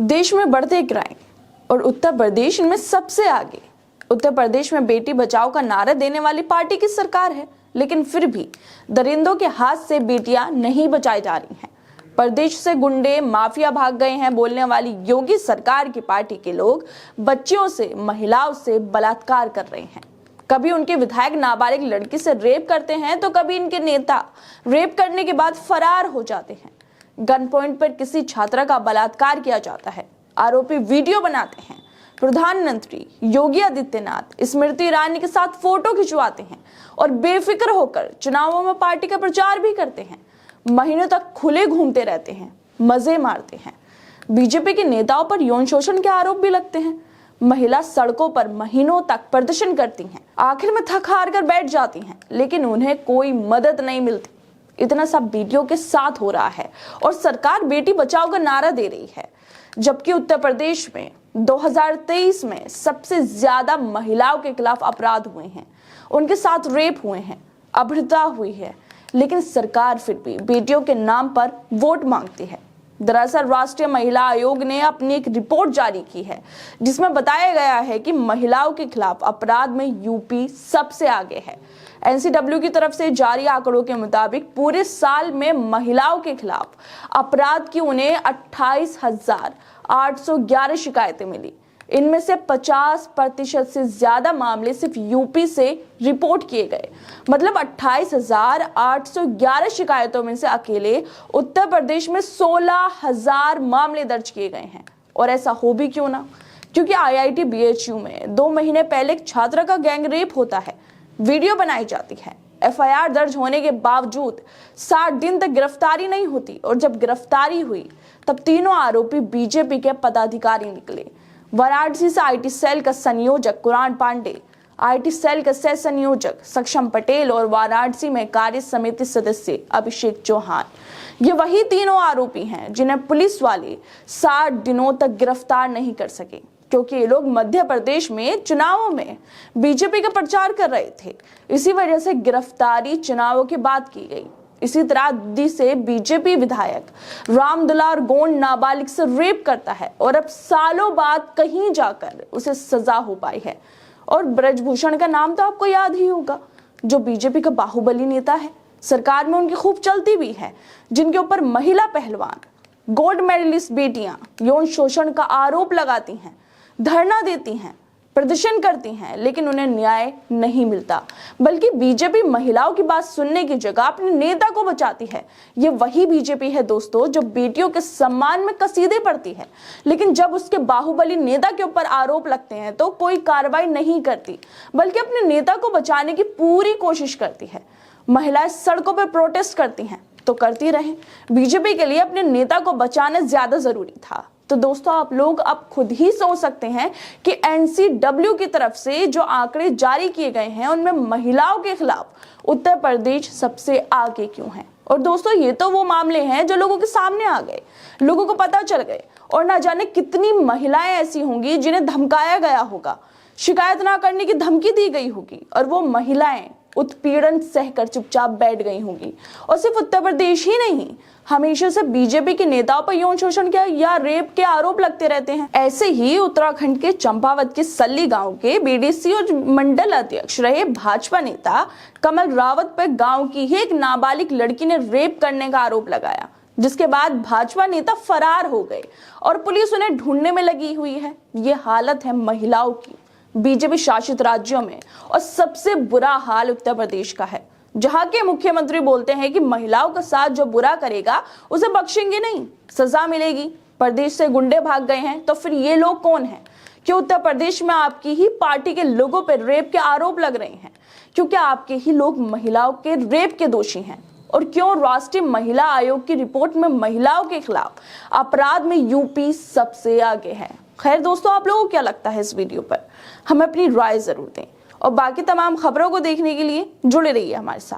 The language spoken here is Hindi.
देश में बढ़ते क्राइम और उत्तर प्रदेश इनमें सबसे आगे। उत्तर प्रदेश में बेटी बचाओ का नारा देने वाली पार्टी की सरकार है, लेकिन फिर भी दरिंदों के हाथ से बेटियां नहीं बचाई जा रही हैं। प्रदेश से गुंडे माफिया भाग गए हैं बोलने वाली योगी सरकार की पार्टी के लोग बच्चियों से, महिलाओं से बलात्कार कर रहे हैं। कभी उनके विधायक नाबालिग लड़की से रेप करते हैं तो कभी इनके नेता रेप करने के बाद फरार हो जाते हैं। गन पॉइंट पर किसी छात्रा का बलात्कार किया जाता है, आरोपी वीडियो बनाते हैं। प्रधानमंत्री योगी आदित्यनाथ स्मृति ईरानी के साथ फोटो खिंचवाते हैं और बेफिक्र होकर चुनावों में पार्टी का प्रचार भी करते हैं। महीनों तक खुले घूमते रहते हैं, मजे मारते हैं। बीजेपी के नेताओं पर यौन शोषण के आरोप भी लगते हैं। महिला सड़कों पर महीनों तक प्रदर्शन करती हैं, आखिर में थक हार कर बैठ जाती हैं, लेकिन उन्हें कोई मदद नहीं मिलती। इतना सब वीडियो के साथ हो रहा है और सरकार बेटी बचाओ का नारा दे रही है, जबकि उत्तर प्रदेश में 2023 में सबसे ज्यादा महिलाओं के खिलाफ अपराध हुए हैं, उनके साथ रेप हुए हैं, अभद्रता हुई है, लेकिन सरकार फिर भी बेटियों के नाम पर वोट मांगती है। दरअसल राष्ट्रीय महिला आयोग ने अपनी एक रिपोर्ट जारी की है, जिसमें बताया गया है कि महिलाओं के खिलाफ अपराध में यूपी सबसे आगे है। एनसीडब्ल्यू की तरफ से जारी आंकड़ों के मुताबिक पूरे साल में महिलाओं के खिलाफ अपराध की उन्हें 28,811 शिकायतें मिली। इनमें से 50% से ज्यादा मामले सिर्फ यूपी से रिपोर्ट किए गए। मतलब 28,811 शिकायतों में से अकेले उत्तर प्रदेश में 16,000 मामले दर्ज किए गए हैं। और ऐसा हो भी क्यों ना, क्योंकि IIT BHU में 2 महीने पहले एक छात्रा का गैंग रेप होता है, वीडियो बनाई जाती है। FIR दर्ज होने के बावजूद 60 दिन तक गिरफ्तारी नहीं होती, और जब गिरफ्तारी हुई तब तीनों आरोपी बीजेपी के पदाधिकारी निकले। वाराणसी से IT सेल का संयोजक कुरान पांडे, IT सेल का सह संयोजक सक्षम पटेल और वाराणसी में कार्य समिति सदस्य अभिषेक चौहान, ये वही तीनों आरोपी हैं जिन्हें पुलिस वाले 60 दिनों तक गिरफ्तार नहीं कर सके, क्योंकि ये लोग मध्य प्रदेश में चुनावों में बीजेपी का प्रचार कर रहे थे। इसी वजह से गिरफ्तारी चुनावों के बाद की गई। इसी तरह दिल्ली से बीजेपी विधायक रामदुलार गोंड नाबालिग से रेप करता है और अब सालों बाद कहीं जाकर उसे सजा हो पाई है। और ब्रजभूषण का नाम तो आपको याद ही होगा, जो बीजेपी का बाहुबली नेता है, सरकार में उनकी खूब चलती भी है, जिनके ऊपर महिला पहलवान, गोल्ड मेडलिस्ट बेटियां यौन शोषण का आरोप लगाती हैं, धरना देती हैं, प्रदर्शन करती हैं, लेकिन उन्हें न्याय नहीं मिलता। बल्कि बीजेपी महिलाओं की बात सुनने की जगह अपने नेता को बचाती है। ये वही बीजेपी है दोस्तों, जो बेटियों के सम्मान में कसीदे पढ़ती है, लेकिन जब उसके बाहुबली नेता के ऊपर आरोप लगते हैं तो कोई कार्रवाई नहीं करती, बल्कि अपने नेता को बचाने की पूरी कोशिश करती है। महिलाएं सड़कों पर प्रोटेस्ट करती हैं तो करती रहें, बीजेपी के लिए अपने नेता को बचाना ज्यादा जरूरी था। तो दोस्तों, आप लोग अब खुद ही सोच सकते हैं कि एनसीडब्ल्यू की तरफ से जो आंकड़े जारी किए गए हैं उनमें महिलाओं के खिलाफ उत्तर प्रदेश सबसे आगे क्यों है। और दोस्तों, ये तो वो मामले हैं जो लोगों के सामने आ गए, लोगों को पता चल गए, और ना जाने कितनी महिलाएं ऐसी होंगी जिन्हें धमकाया गया होगा, शिकायत ना करने की धमकी दी गई होगी, और वो महिलाएं उत्पीड़न सहकर चुपचाप बैठ गई होंगी। और सिर्फ उत्तर प्रदेश ही नहीं, हमेशा से बीजेपी के नेताओं पर यौन शोषण के या रेप के आरोप लगते रहते हैं। ऐसे ही उत्तराखंड के चंपावत के सल्ली गांव के BDC और मंडल अध्यक्ष रहे भाजपा नेता कमल रावत पर गांव की ही एक नाबालिग लड़की ने रेप करने का आरोप लगाया, जिसके बाद भाजपा नेता फरार हो गए और पुलिस उन्हें ढूंढने में लगी हुई है। ये हालत है महिलाओं की बीजेपी शासित राज्यों में, और सबसे बुरा हाल उत्तर प्रदेश का है, जहां के मुख्यमंत्री बोलते हैं कि महिलाओं का साथ जो बुरा करेगा उसे बख्शेंगे नहीं, सजा मिलेगी। प्रदेश से गुंडे भाग गए हैं तो फिर ये लोग कौन हैं? क्यों उत्तर प्रदेश में आपकी ही पार्टी के लोगों पर रेप के आरोप लग रहे हैं? क्योंकि आपके ही लोग महिलाओं के रेप के दोषी हैं। और क्यों राष्ट्रीय महिला आयोग की रिपोर्ट में महिलाओं के खिलाफ अपराध में यूपी सबसे आगे है? खैर दोस्तों, आप लोगों को क्या लगता है इस वीडियो पर? हमें अपनी राय जरूर दें, और बाकी तमाम खबरों को देखने के लिए जुड़े रहिए हमारे साथ।